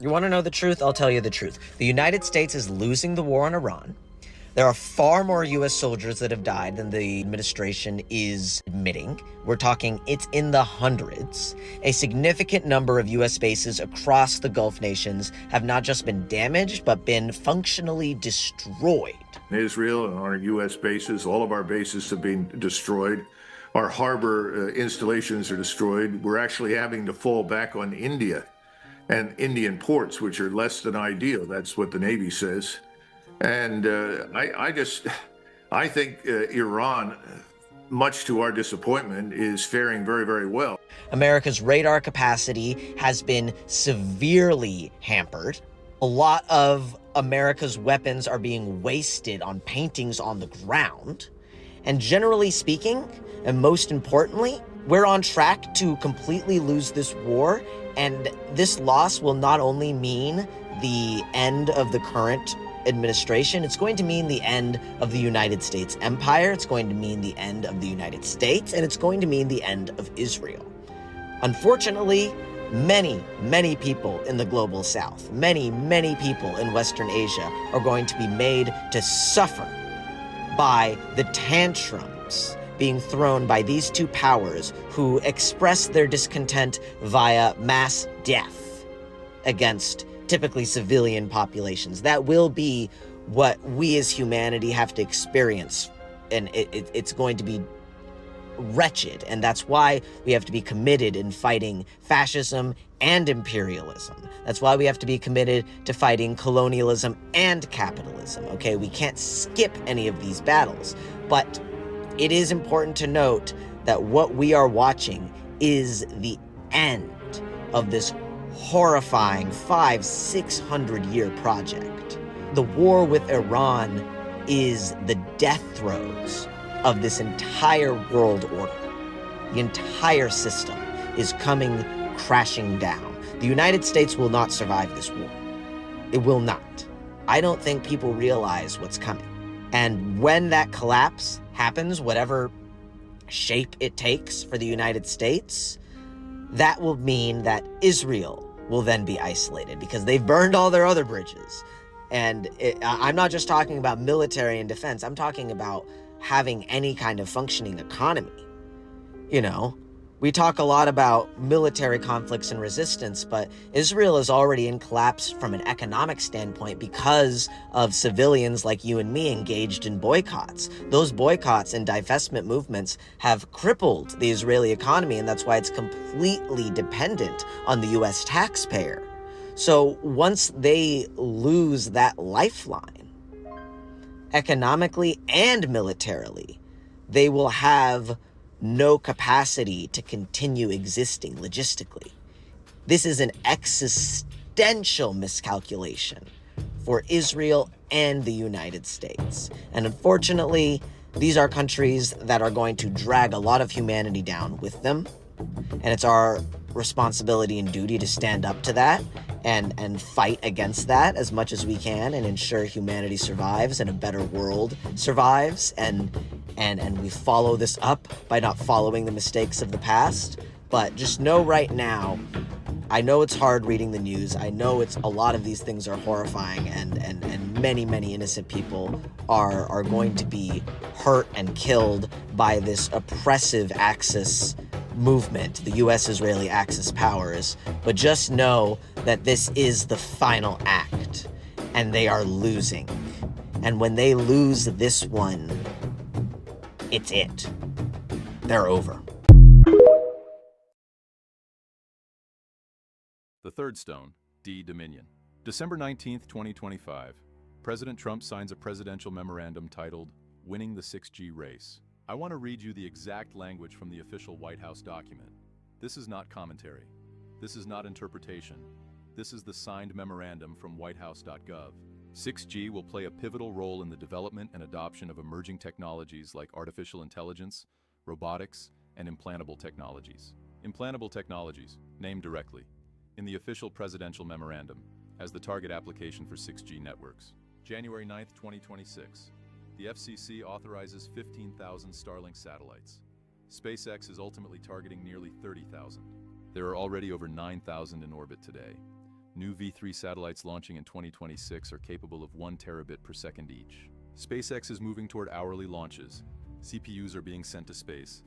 You want to know the truth? I'll tell you the truth. The United States is losing the war on Iran. There are far more US soldiers that have died than the administration is admitting. We're talking, it's in the hundreds. A significant number of US bases across the Gulf nations have not just been damaged, but been functionally destroyed. Israel and our US bases, all of our bases have been destroyed. Our harbor installations are destroyed. We're actually having to fall back on India and Indian ports, which are less than ideal. That's what the Navy says. And I think Iran, much to our disappointment, is faring very, very well. America's radar capacity has been severely hampered. A lot of America's weapons are being wasted on paintings on the ground. And generally speaking, and most importantly, we're on track to completely lose this war. And this loss will not only mean the end of the current administration, it's going to mean the end of the United States empire, it's going to mean the end of the United States, and it's going to mean the end of Israel. Unfortunately, many people in the global south, many people in Western Asia are going to be made to suffer by the tantrums being thrown by these two powers who express their discontent via mass death against typically civilian populations. That will be what we as humanity have to experience, and it's going to be wretched, and that's why we have to be committed in fighting fascism and imperialism. That's why we have to be committed to fighting colonialism and capitalism, okay? We can't skip any of these battles, but it is important to note that what we are watching is the end of this horrifying 500-600 year project. The war with Iran is the death throes of this entire world order. The entire system is coming crashing down. The United States will not survive this war. It will not. I don't think people realize what's coming. And when that collapse happens, whatever shape it takes for the United States, that will mean that Israel will then be isolated because they've burned all their other bridges. And I'm not just talking about military and defense. I'm talking about having any kind of functioning economy. You know, we talk a lot about military conflicts and resistance, but Israel is already in collapse from an economic standpoint because of civilians like you and me engaged in boycotts. Those boycotts and divestment movements have crippled the Israeli economy, and that's why it's completely dependent on the US taxpayer. So once they lose that lifeline, economically and militarily, they will have no capacity to continue existing logistically. This is an existential miscalculation for Israel and the United States. And unfortunately, these are countries that are going to drag a lot of humanity down with them. And it's our responsibility and duty to stand up to that and fight against that as much as we can and ensure humanity survives and a better world survives. And we follow this up by not following the mistakes of the past. But just know right now, I know it's hard reading the news. I know a lot of these things are horrifying, and many innocent people are going to be hurt and killed by this oppressive Axis movement, the US-Israeli Axis powers. But just know that this is the final act, and they are losing. And when they lose this one, it's it. They're over. The third stone, D. Dominion. December 19th, 2025. President Trump signs a presidential memorandum titled, Winning the 6G Race. I want to read you the exact language from the official White House document. This is not commentary. This is not interpretation. This is the signed memorandum from whitehouse.gov. 6G will play a pivotal role in the development and adoption of emerging technologies like artificial intelligence, robotics, and implantable technologies. Implantable technologies, named directly in the official presidential memorandum as the target application for 6G networks. January 9th, 2026. The FCC authorizes 15,000 Starlink satellites. SpaceX is ultimately targeting nearly 30,000. There are already over 9,000 in orbit today. New V3 satellites launching in 2026 are capable of 1 terabit per second each. SpaceX is moving toward hourly launches. CPUs are being sent to space.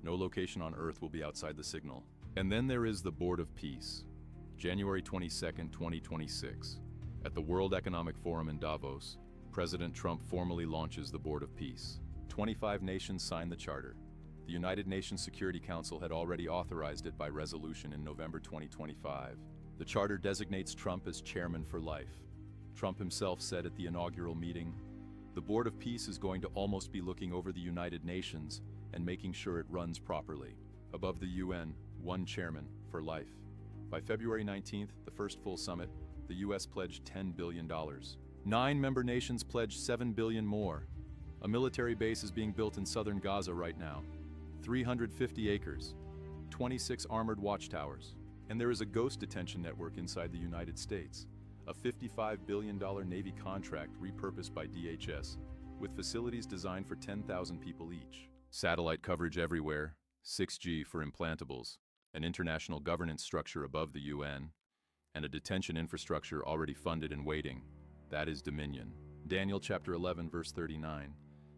No location on Earth will be outside the signal. And then there is the Board of Peace. January 22, 2026. At the World Economic Forum in Davos, President Trump formally launches the Board of Peace. 25 nations signed the charter. The United Nations Security Council had already authorized it by resolution in November 2025. The charter designates Trump as chairman for life. Trump himself said at the inaugural meeting, "The Board of Peace is going to almost be looking over the United Nations and making sure it runs properly. Above the UN, one chairman for life." By February 19th, the first full summit, the US pledged $10 billion. 9 member nations pledged $7 billion more. A military base is being built in southern Gaza right now. 350 acres, 26 armored watchtowers. And there is a ghost detention network inside the United States, a $55 billion Navy contract repurposed by DHS, with facilities designed for 10,000 people each. Satellite coverage everywhere, 6G for implantables, an international governance structure above the UN, and a detention infrastructure already funded and waiting. That is dominion. Daniel chapter 11 verse 39,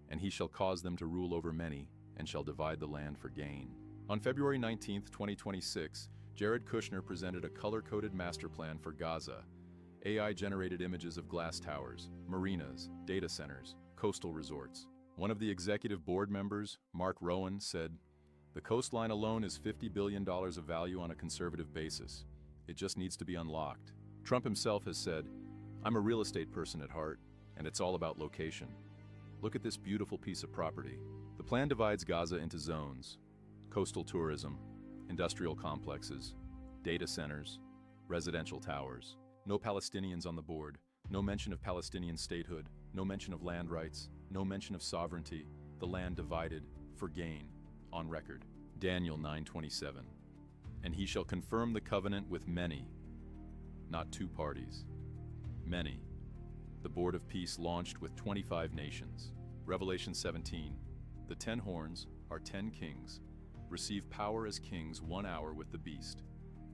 "And he shall cause them to rule over many, and shall divide the land for gain." On February 19, 2026, Jared Kushner presented a color-coded master plan for Gaza. AI-generated images of glass towers, marinas, data centers, coastal resorts. One of the executive board members, Mark Rowan, said, "The coastline alone is $50 billion of value on a conservative basis. It just needs to be unlocked." Trump himself has said, "I'm a real estate person at heart, and it's all about location. Look at this beautiful piece of property." The plan divides Gaza into zones: coastal tourism, industrial complexes, data centers, residential towers. No Palestinians on the board, no mention of Palestinian statehood, no mention of land rights, no mention of sovereignty, the land divided for gain, on record. Daniel 9:27. "And he shall confirm the covenant with many," not 2 parties. Many. The Board of Peace launched with 25 nations. Revelation 17. "The 10 horns are 10 kings, receive power as kings 1 hour with the beast.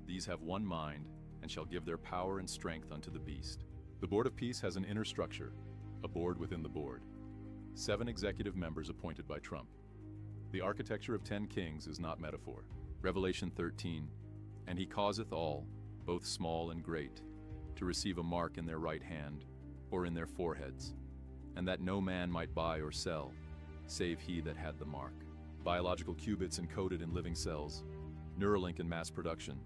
These have one mind, and shall give their power and strength unto the beast." The Board of Peace has an inner structure, a board within the board. 7 executive members appointed by Trump. The architecture of 10 kings is not metaphor. Revelation 13. "And he causeth all, both small and great, to receive a mark in their right hand, or in their foreheads, and that no man might buy or sell, save he that had the mark." Biological qubits encoded in living cells, Neuralink in mass production,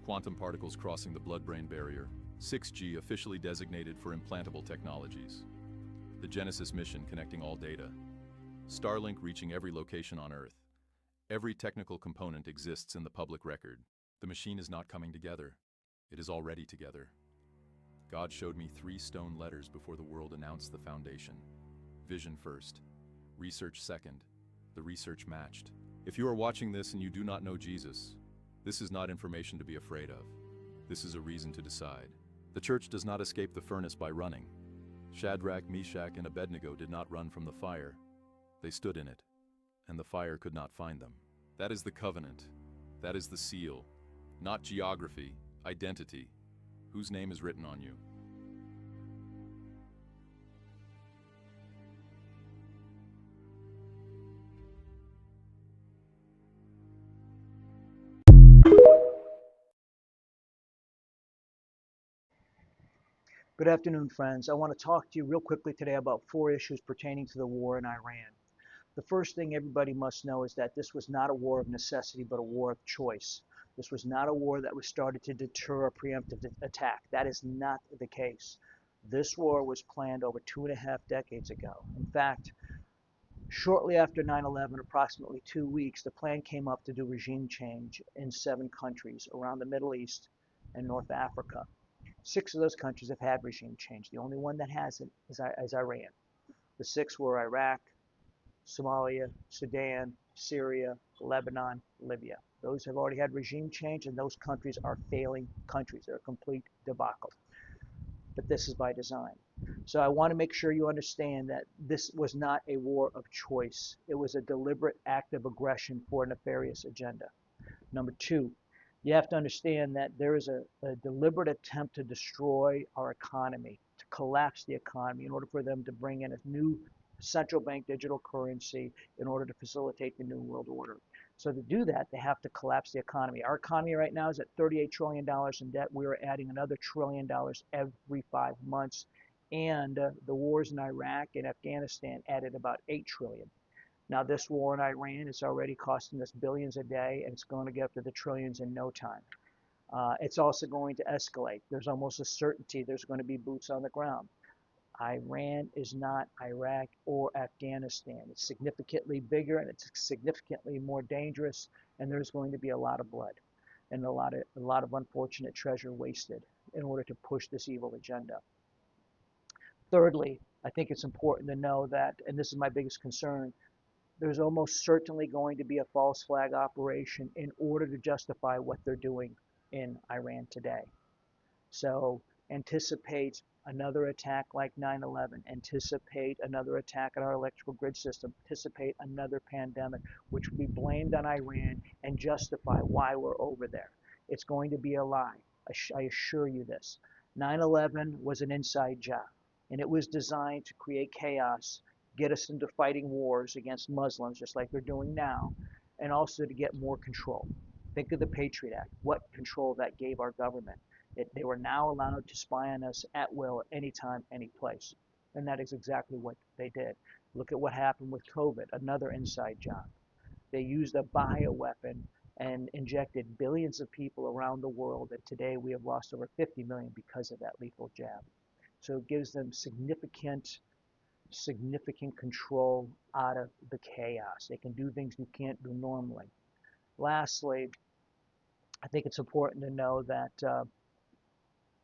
quantum particles crossing the blood-brain barrier, 6G officially designated for implantable technologies, the Genesis mission connecting all data, Starlink reaching every location on Earth. Every technical component exists in the public record. The machine is not coming together. It is already together. God showed me 3 stone letters before the world announced the foundation. Vision first, research second. The research matched. If you are watching this and you do not know Jesus, this is not information to be afraid of. This is a reason to decide. The church does not escape the furnace by running. Shadrach, Meshach, and Abednego did not run from the fire. They stood in it, and the fire could not find them. That is the covenant. That is the seal. Not geography, identity. Whose name is written on you? Good afternoon, friends. I want to talk to you real quickly today about 4 issues pertaining to the war in Iran. The first thing everybody must know is that this was not a war of necessity, but a war of choice. This was not a war that was started to deter a preemptive attack. That is not the case. This war was planned over 2.5 decades ago. In fact, shortly after 9/11, approximately 2 weeks, the plan came up to do regime change in 7 countries around the Middle East and North Africa. 6 of those countries have had regime change. The only one that hasn't is Iran. The 6 were Iraq, Somalia, Sudan, Syria, Lebanon, Libya. Those have already had regime change, and those countries are failing countries. They're a complete debacle. But this is by design. So I want to make sure you understand that this was not a war of choice. It was a deliberate act of aggression for a nefarious agenda. Number 2, You have to understand that there is a deliberate attempt to destroy our economy, to collapse the economy in order for them to bring in a new central bank digital currency in order to facilitate the New World Order. So to do that, they have to collapse the economy. Our economy right now is at $38 trillion in debt. We are adding another $1 trillion every 5 months. And the wars in Iraq and Afghanistan added about $8 trillion. Now, this war in Iran is already costing us billions a day, and it's going to get up to the trillions in no time. It's also going to escalate. There's almost a certainty there's going to be boots on the ground. Iran is not Iraq or Afghanistan. It's significantly bigger and it's significantly more dangerous, and there's going to be a lot of blood and a lot of unfortunate treasure wasted in order to push this evil agenda. Thirdly, I think it's important to know that, and this is my biggest concern, there's almost certainly going to be a false flag operation in order to justify what they're doing in Iran today. So anticipate another attack like 9/11, anticipate another attack on our electrical grid system, anticipate another pandemic, which will be blamed on Iran and justify why we're over there. It's going to be a lie. I assure you this. 9/11 was an inside job, and it was designed to create chaos, get us into fighting wars against Muslims, just like they're doing now, and also to get more control. Think of the Patriot Act, what control that gave our government. They were now allowed to spy on us at will, anytime, any place. And that is exactly what they did. Look at what happened with COVID, another inside job. They used a bioweapon and injected billions of people around the world, and today we have lost over 50 million because of that lethal jab. So it gives them significant control out of the chaos. They can do things you can't do normally. Lastly, I think it's important to know that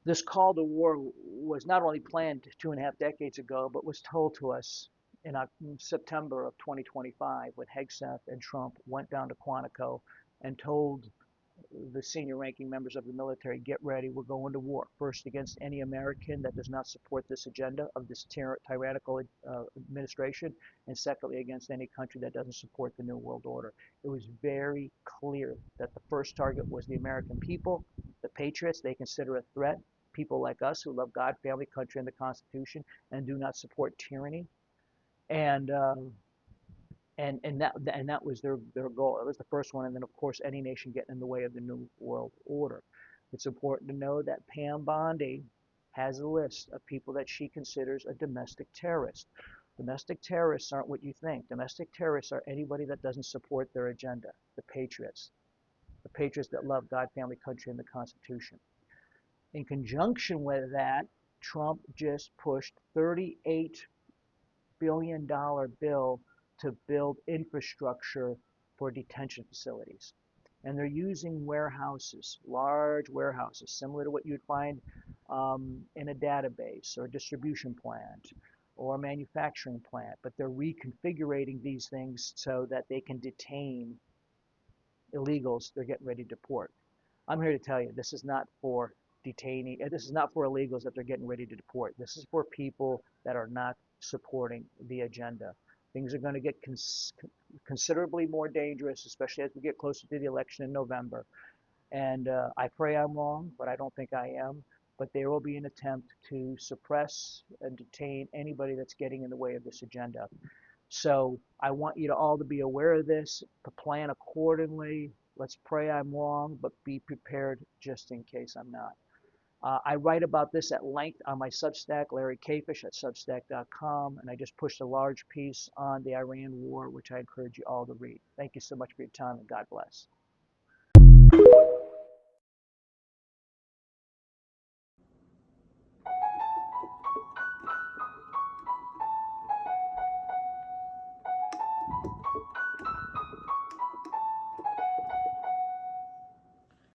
this call to war was not only planned 2.5 decades ago, but was told to us in September of 2025 when Hegseth and Trump went down to Quantico and told the senior ranking members of the military, get ready, we're going to war. First, against any American that does not support this agenda of this tyrannical administration, and secondly, against any country that doesn't support the New World Order. It was very clear that the first target was the American people, the patriots they consider a threat, people like us who love God, family, country, and the Constitution, and do not support tyranny. And that was their goal. It was the first one, and then of course any nation getting in the way of the New World Order. It's important to know that Pam Bondi has a list of people that she considers a domestic terrorist. Domestic terrorists aren't what you think. Domestic terrorists are anybody that doesn't support their agenda. The patriots that love God, family, country, and the Constitution. In conjunction with that, Trump just pushed $38 billion bill to build infrastructure for detention facilities. And they're using warehouses, large warehouses, similar to what you'd find in a database or a distribution plant or a manufacturing plant. But they're reconfiguring these things so that they can detain illegals they're getting ready to deport. I'm here to tell you, this is not for detaining, this is not for illegals that they're getting ready to deport. This is for people that are not supporting the agenda. Things are going to get considerably more dangerous, especially as we get closer to the election in November. And I pray I'm wrong, but I don't think I am. But there will be an attempt to suppress and detain anybody that's getting in the way of this agenda. So I want you to all to be aware of this, to plan accordingly. Let's pray I'm wrong, but be prepared just in case I'm not. I write about this at length on my Substack, Larry Kafish at Substack.com, and I just pushed a large piece on the Iran war, which I encourage you all to read. Thank you so much for your time, and God bless.